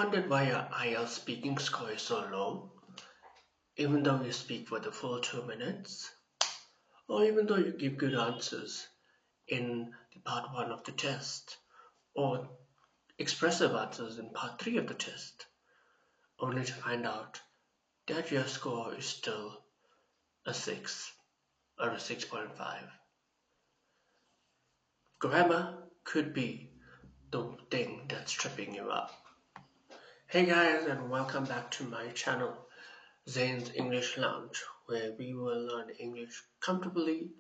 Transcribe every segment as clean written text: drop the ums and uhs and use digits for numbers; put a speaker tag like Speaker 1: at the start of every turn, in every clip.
Speaker 1: wondered why your IELTS speaking score is so low, even though you speak for the full 2 minutes, or even though you give good answers in the part 1 of the test, or expressive answers in part 3 of the test, only to find out that your score is still a 6 or a 6.5. Grammar could be the thing that's tripping you up. Hey guys, and welcome back to my channel, Zane's English Lounge, where we will learn English comfortably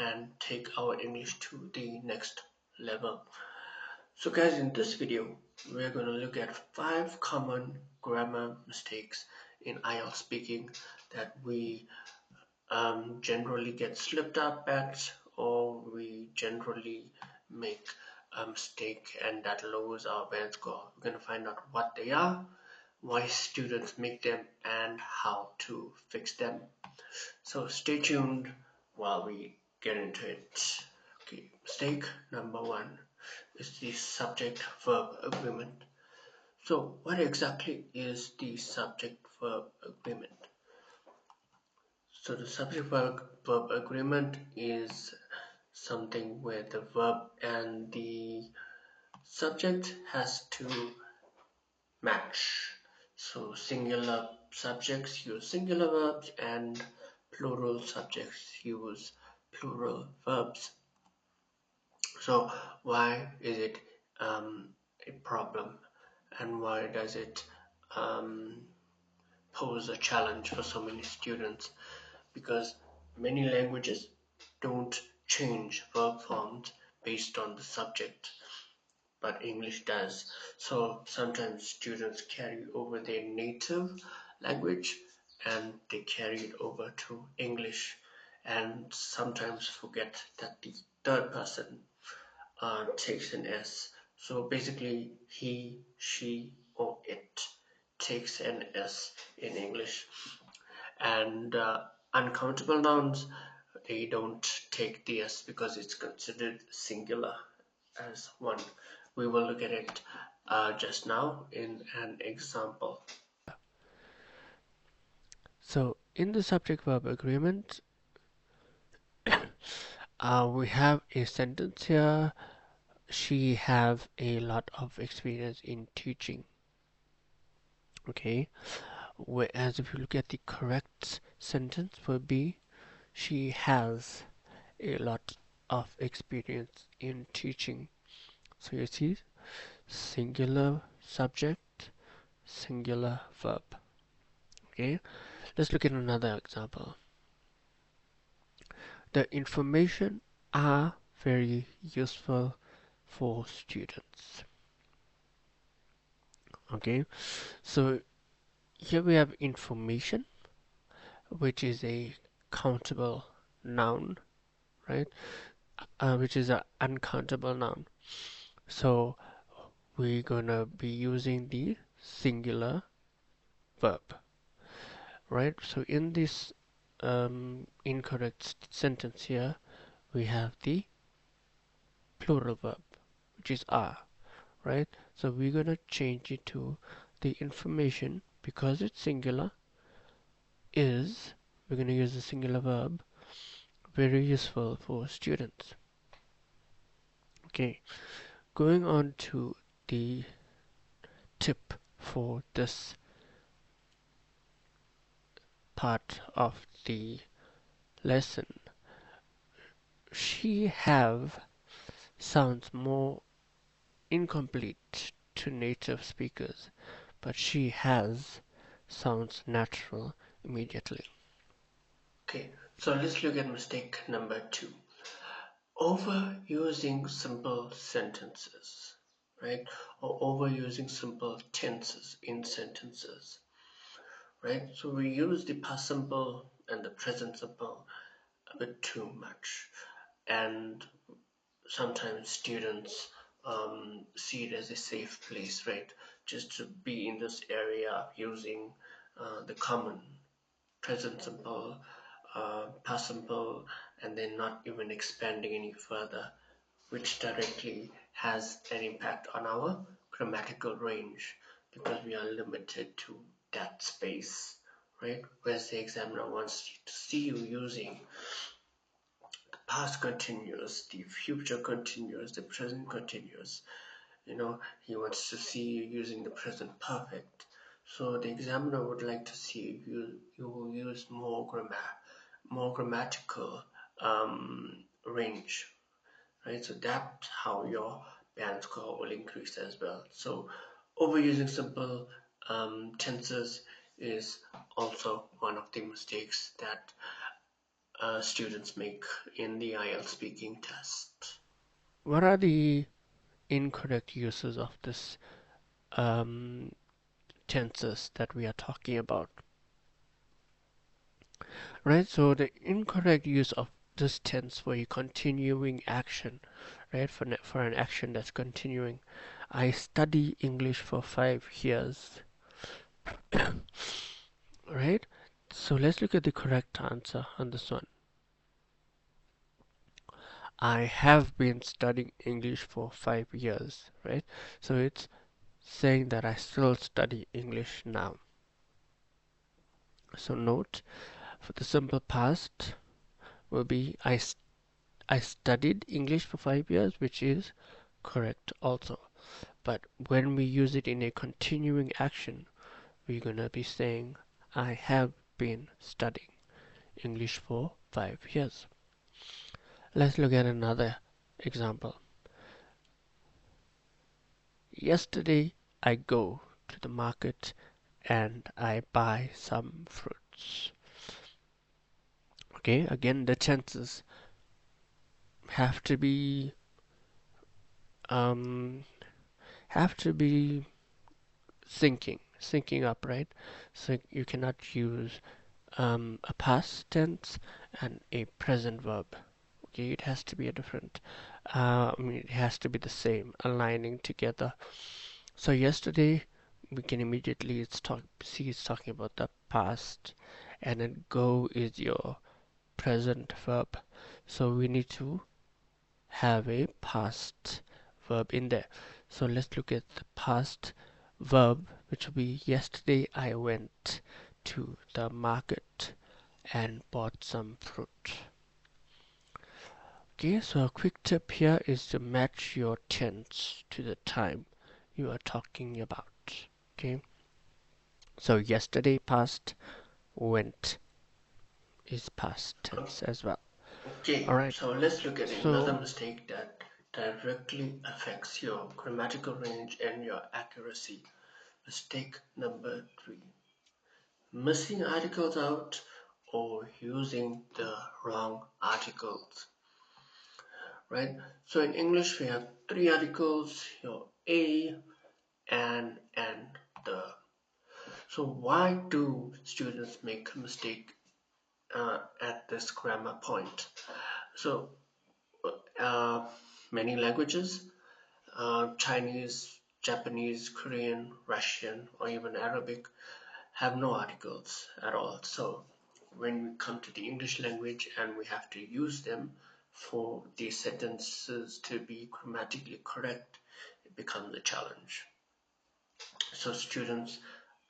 Speaker 1: and take our English to the next level. So guys, in this video, we're going to look at 5 common grammar mistakes in IELTS speaking that we generally get slipped up at, or we generally make a mistake and that lowers our band score. We're going to find out what they are, why students make them, and how to fix them. So stay tuned while we get into it. Okay, mistake number 1 is the subject-verb agreement. So what exactly is the subject-verb agreement? So the subject-verb agreement is something where the verb and the subject has to match. So singular subjects use singular verbs and plural subjects use plural verbs. So why is it a problem, and why does it pose a challenge for so many students? Because many languages don't change verb forms based on the subject, but English does. So sometimes students carry over their native language and they carry it over to English, and sometimes forget that the third person takes an S. So basically, he, she, or it takes an S in English. And uncountable nouns, they don't take the S because it's considered singular as one. We will look at it just now in an example.
Speaker 2: So in the subject-verb agreement, we have a sentence here. She have a lot of experience in teaching. Okay, whereas if you look at the correct sentence for B, she has a lot of experience in teaching. So you see, singular subject, singular verb. Okay, let's look at another example. The information are very useful for students. Okay, so here we have information, which is a countable noun, right? Which is an uncountable noun. So we're gonna be using the singular verb, right? So in this incorrect sentence here, we have the plural verb, which is are, right? So we're gonna change it to the information, because it's singular, is, we're gonna use the singular verb, very useful for students. Okay, going on to the tip for this part of the lesson. She have sounds more incomplete to native speakers, but she has sounds natural immediately.
Speaker 1: Okay, so let's look at mistake number 2. Overusing simple sentences, right? Or overusing simple tenses in sentences, right? So we use the past simple and the present simple a bit too much, and sometimes students see it as a safe place, right? Just to be in this area using the common present simple, past simple, and then not even expanding any further, which directly has an impact on our grammatical range. because we are limited to that space, right? Whereas the examiner wants to see you using the past continuous, the future continuous, the present continuous. He wants to see you using the present perfect. So the examiner would like to see you will use more grammatical range, right? So that's how your band score will increase as well. So overusing simple tenses is also one of the mistakes that students make in the IELTS speaking test.
Speaker 2: What are the incorrect uses of this tenses that we are talking about? Right, so the incorrect use of this tense for a continuing action, right, for an action that's continuing. I study English for 5 years, right? So let's look at the correct answer on this one. I have been studying English for 5 years, right? So it's saying that I still study English now. So note for the simple past will be I studied English for 5 years, which is correct also. But when we use it in a continuing action, we're gonna be saying I have been studying English for 5 years. Let's look at another example. Yesterday I go to the market and I buy some fruits. Okay, again the tenses have to be um have to be syncing up, right? So you cannot use a past tense and a present verb. Okay, it has to be a different. It has to be the same, aligning together. So yesterday, we can immediately see it's talking about the past, and then go is your present verb. So we need to have a past verb in there. So let's look at the past verb, which will be yesterday I went to the market and bought some fruit. Okay, so a quick tip here is to match your tense to the time you are talking about. Okay, so yesterday past, went is past tense as well.
Speaker 1: Okay,
Speaker 2: All right,
Speaker 1: so let's look at another
Speaker 2: so
Speaker 1: mistake that directly affects your grammatical range and your accuracy. Mistake number 3: missing articles out or using the wrong articles. Right? So in English we have 3 articles, your a, and the. So why do students make a mistake at this grammar point? So uh, many languages, Chinese, Japanese, Korean, Russian, or even Arabic, have no articles at all. So when we come to the English language and we have to use them for these sentences to be grammatically correct, it becomes a challenge. So students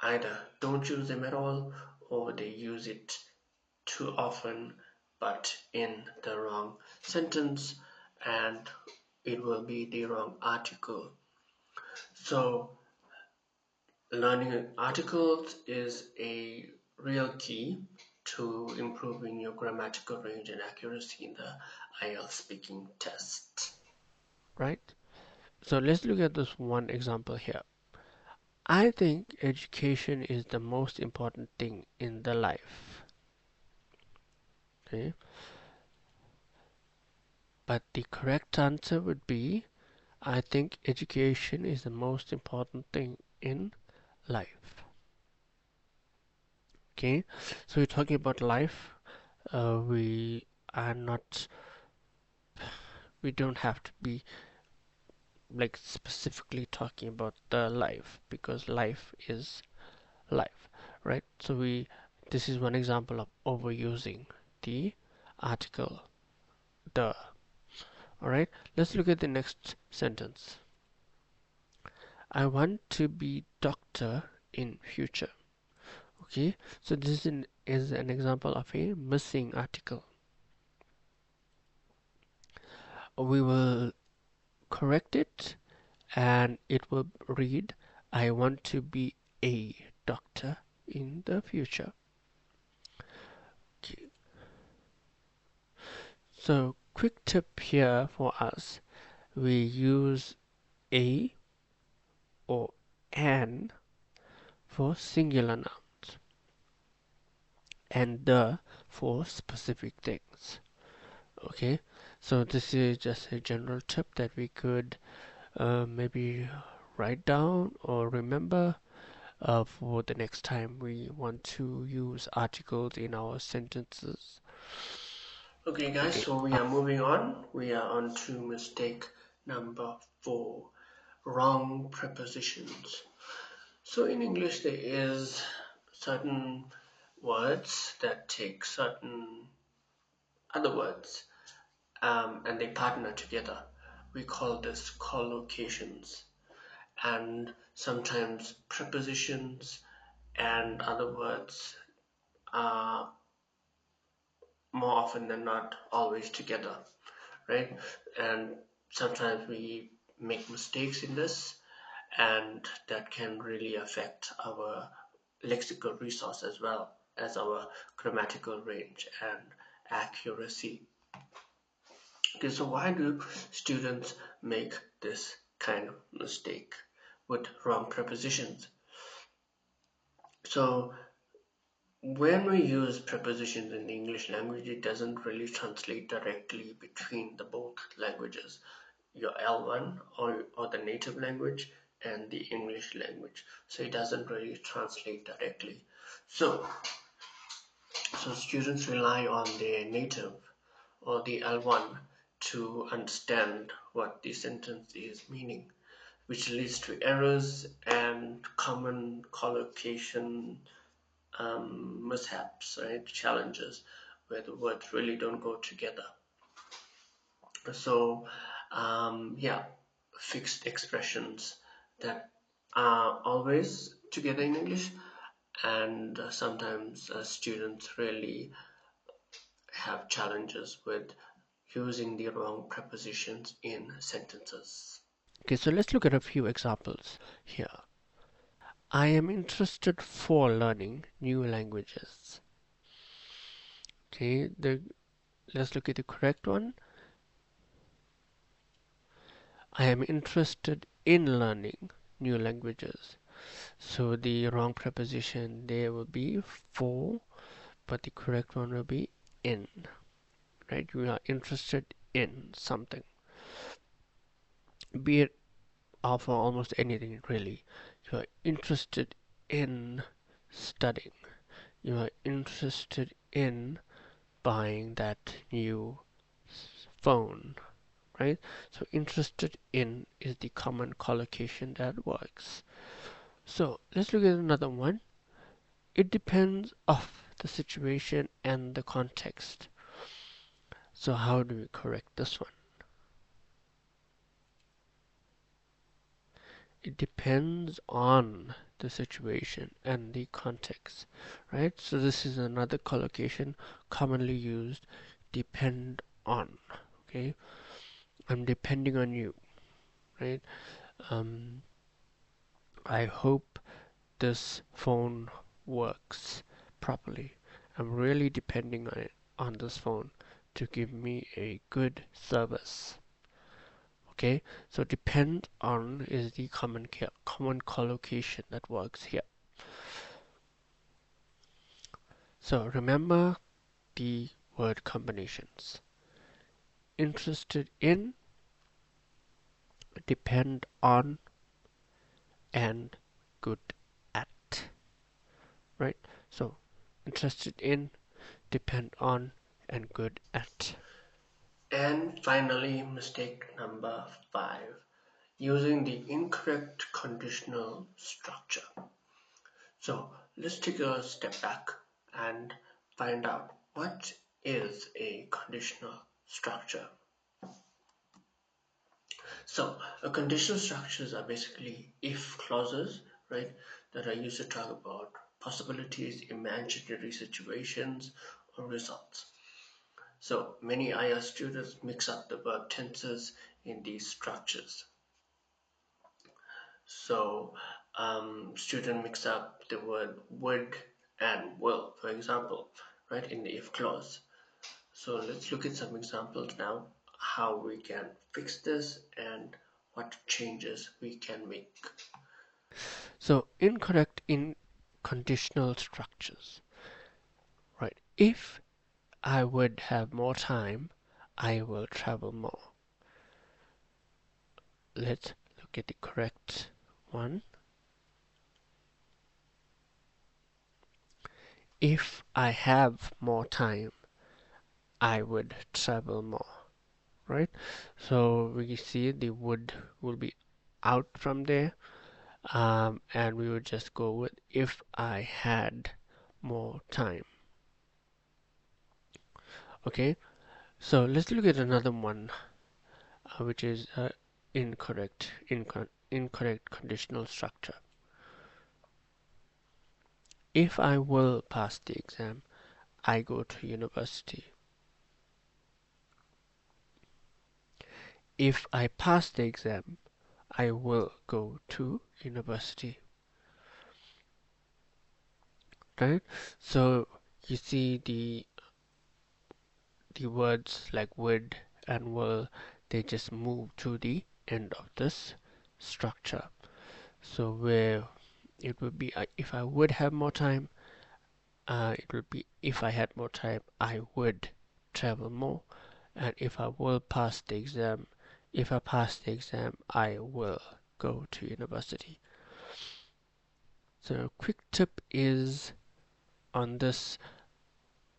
Speaker 1: either don't use them at all, or they use it too often but in the wrong sentence, and it will be the wrong article. So learning articles is a real key to improving your grammatical range and accuracy in the IELTS speaking test.
Speaker 2: right, so let's look at this one example here. I think education is the most important thing in the life. Okay, but the correct answer would be I think education is the most important thing in life. Okay, so we're talking about life. We are not, we don't have to be like specifically talking about the life because life is life, right? So this is one example of overusing the article the. All right, let's look at the next sentence. I want to be doctor in future. Okay, so this is an example of a missing article. We will correct it and it will read, I want to be a doctor in the future. Okay. So quick tip here for us, we use a or an for singular nouns and the for specific things. Okay, so this is just a general tip that we could maybe write down or remember for the next time we want to use articles in our sentences.
Speaker 1: Okay, guys,
Speaker 2: Okay,
Speaker 1: so we are moving on. We are on to mistake number 4, wrong prepositions. So in English, there is certain words that take certain other words and they partner together. We call this collocations. And sometimes prepositions and other words are more often than not always together, right? And sometimes we make mistakes in this, and that can really affect our lexical resource as well as our grammatical range and accuracy. Okay, so why do students make this kind of mistake with wrong prepositions? So when we use prepositions in the English language, it doesn't really translate directly between the both languages, your L1 or the native language and the English language. So it doesn't really translate directly. So students rely on their native or the L1 to understand what the sentence is meaning, which leads to errors and common collocation mishaps, right? Challenges where the words really don't go together. So, yeah, fixed expressions that are always together in English, and sometimes students really have challenges with using the wrong prepositions in sentences.
Speaker 2: okay, so let's look at a few examples here. I am interested for learning new languages. Okay, let's look at the correct one. I am interested in learning new languages. So the wrong preposition there will be for, but the correct one will be in, right? You are interested in something, be it for almost anything really. You are interested in studying. You are interested in buying that new phone, right? So interested in is the common collocation that works. So let's look at another one. It depends of the situation and the context. So how do we correct this one? It depends on the situation and the context, right? So this is another collocation commonly used, depend on, okay? I'm depending on you, right? Um, I hope this phone works properly. I'm really depending on it, on this phone to give me a good service. Okay, so depend on is the common collocation that works here. So remember the word combinations. Interested in, depend on, and good at. Right? So interested in, depend on, and good at.
Speaker 1: And finally, mistake number 5, using the incorrect conditional structure. So let's take a step back and find out what is a conditional structure. So, conditional structures are basically if clauses, right, that are used to talk about possibilities, imaginary situations, or results. So, many IELTS students mix up the verb tenses in these structures. So, student mix up the word would and will, for example, right, in the if clause. So let's look at some examples now, how we can fix this and what changes we can make.
Speaker 2: So incorrect in conditional structures, right? If I would have more time, I will travel more. Let's look at the correct one. If I have more time, I would travel more, right? So we see the would will be out from there, and we would just go with if I had more time. Okay, so let's look at another one, which is incorrect conditional structure. If I will pass the exam, I go to university. If I pass the exam, I will go to university. Right? So you see the words like would and will, they just move to the end of this structure. So where it would be if I would have more time, it would be if I had more time, I would travel more. And if I will pass the exam, if I pass the exam, I will go to university. So a quick tip is on this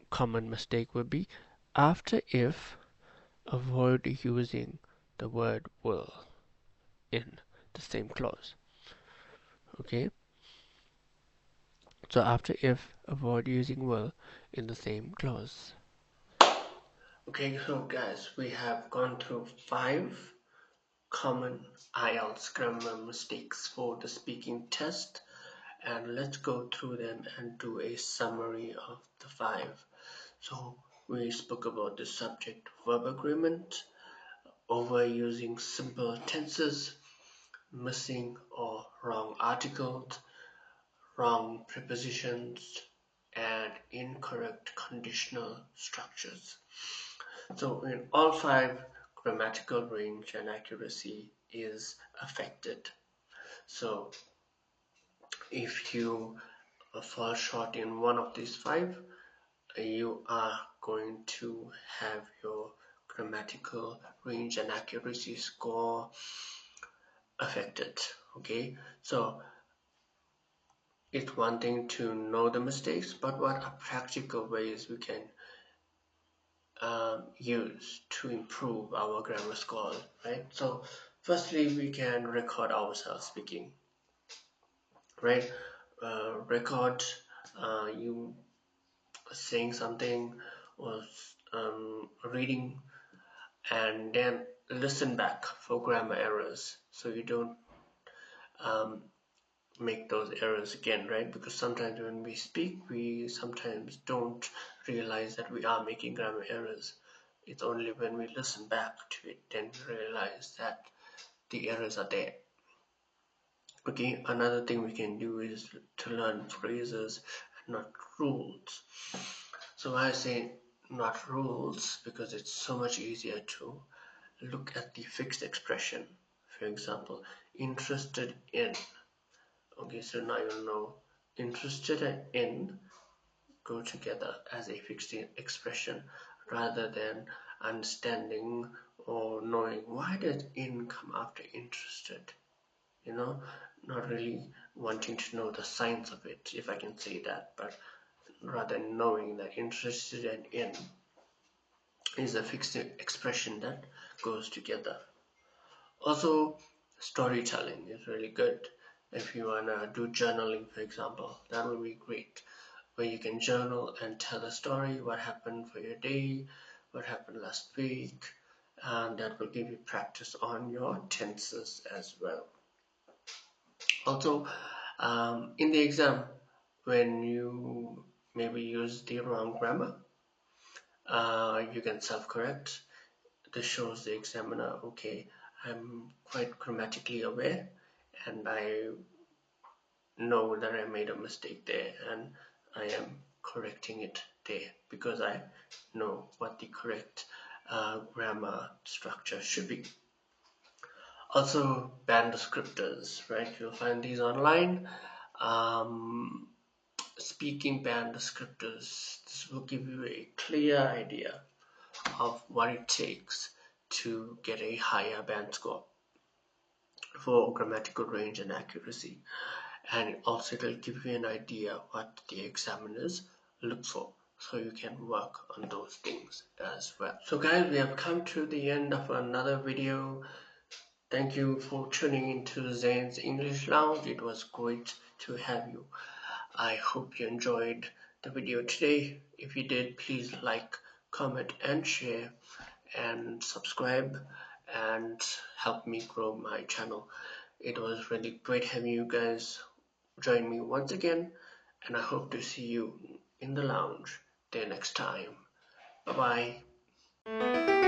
Speaker 2: common mistake would be after if, avoid using the word will in the same clause. Okay, so after if, avoid using will in the same clause.
Speaker 1: Okay, so guys, we have gone through 5 common IELTS grammar mistakes for the speaking test, and let's go through them and do a summary of the 5. So we spoke about the subject verb agreement, overusing simple tenses, missing or wrong articles, wrong prepositions, and incorrect conditional structures. So in all 5, grammatical range and accuracy is affected. So if you fall short in one of these 5, you are going to have your grammatical range and accuracy score affected. Okay, so it's one thing to know the mistakes, but what are practical ways we can use to improve our grammar score, right? So firstly, we can record ourselves speaking, right? Record you saying something or reading, and then listen back for grammar errors so you don't um, make those errors again, right? Because sometimes when we speak, we sometimes don't realize that we are making grammar errors. It's only when we listen back to it then we realize that the errors are there. Okay, another thing we can do is to learn phrases and not rules. So I say not rules because it's so much easier to look at the fixed expression. For example, interested in. Okay, so now you know interested and in go together as a fixed expression rather than understanding or knowing why does in come after interested, you know, not really wanting to know the science of it, if I can say that, but rather knowing that interested and in is a fixed expression that goes together. Also, storytelling is really good. If you wanna do journaling, for example, that would be great, where you can journal and tell a story, what happened for your day, what happened last week, and that will give you practice on your tenses as well. Also, in the exam, when you maybe use the wrong grammar, you can self-correct. This shows the examiner, okay, I'm quite grammatically aware and I know that I made a mistake there and I am correcting it there because I know what the correct grammar structure should be. Also, band descriptors, right? You'll find these online. Um, Speaking band descriptors. This will give you a clear idea of what it takes to get a higher band score for grammatical range and accuracy. And also it'll give you an idea what the examiners look for, so you can work on those things as well. So guys, we have come to the end of another video. Thank you for tuning into Zane's English Lounge. It was great to have you. I hope you enjoyed the video today. If you did, please like, comment and share and subscribe and help me grow my channel. It was really great having you guys join me once again, and I hope to see you in the lounge there next time. Bye bye.